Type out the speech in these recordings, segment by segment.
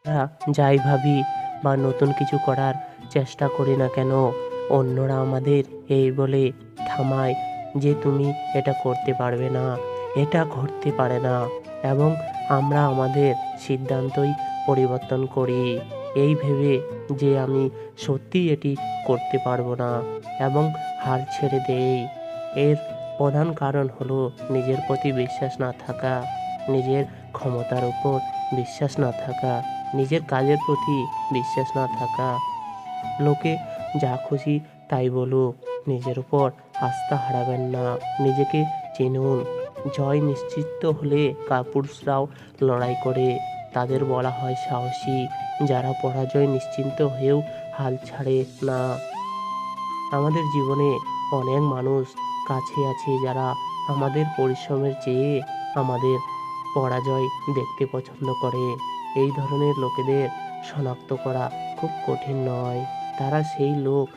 আমরা যাই ভাবি বা নতুন কিছু করার চেষ্টা করি না কেন, অন্যরা আমাদের এই বলে থামায় যে তুমি এটা করতে পারবে না, এটা ঘটতে পারে না। এবং আমরা আমাদের সিদ্ধান্তই পরিবর্তন করি এই ভেবে যে আমি সত্যিই এটি করতে পারবো না, এবং হাল ছেড়ে দেই। এর প্রধান কারণ হলো নিজের প্রতি বিশ্বাস না থাকা, নিজের ক্ষমতার উপর বিশ্বাস না থাকা, নিজের কাজের প্রতি বিশ্বাস না থাকা। লোকে যা খুশি তাই বলুক, নিজের উপর আস্থা হারাবেন না, নিজেকে চিনুন। জয় নিশ্চিত হলে কাপুরুষরাও লড়াই করে, তাদের বলা হয় সাহসী। যারা পরাজয় নিশ্চিন্ত হয়েও হাল ছাড়ে না। আমাদের জীবনে অনেক মানুষ কাছে আছে যারা আমাদের পরিশ্রমের চেয়ে আমাদের পরাজয় দেখতে পছন্দ করে। এই ধরনের লোকেদের শনাক্ত করা খুব কঠিন নয়। তারা সেই লোক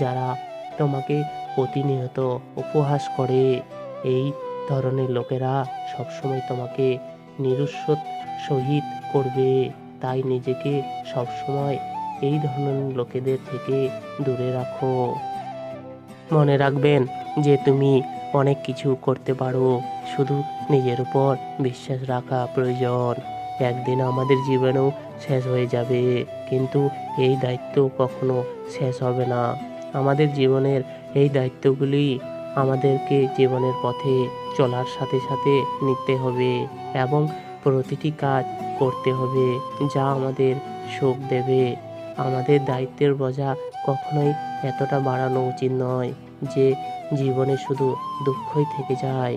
যারা তোমাকে প্রতিনিয়ত উপহাস করে। এই ধরনের লোকেরা সবসময় তোমাকে নিরুৎসত সহিত করবে। তাই নিজেকে সবসময় এই ধরনের লোকেদের থেকে দূরে রাখো। মনে রাখবেন যে তুমি অনেক কিছু করতে পারো, শুধু নিজের উপর বিশ্বাস রাখা প্রয়োজন। একদিন আমাদের জীবনেও শেষ হয়ে যাবে, কিন্তু এই দায়িত্ব কখনো শেষ হবে না। আমাদের জীবনের এই দায়িত্বগুলি আমাদেরকে জীবনের পথে চলার সাথে সাথে নিতে হবে, এবং প্রতিটি কাজ করতে হবে যা আমাদের সুখ দেবে। আমাদের দায়িত্বের বোঝা কখনোই এতটা বাড়ানো উচিত নয় যে জীবনে শুধু দুঃখই থেকে যায়।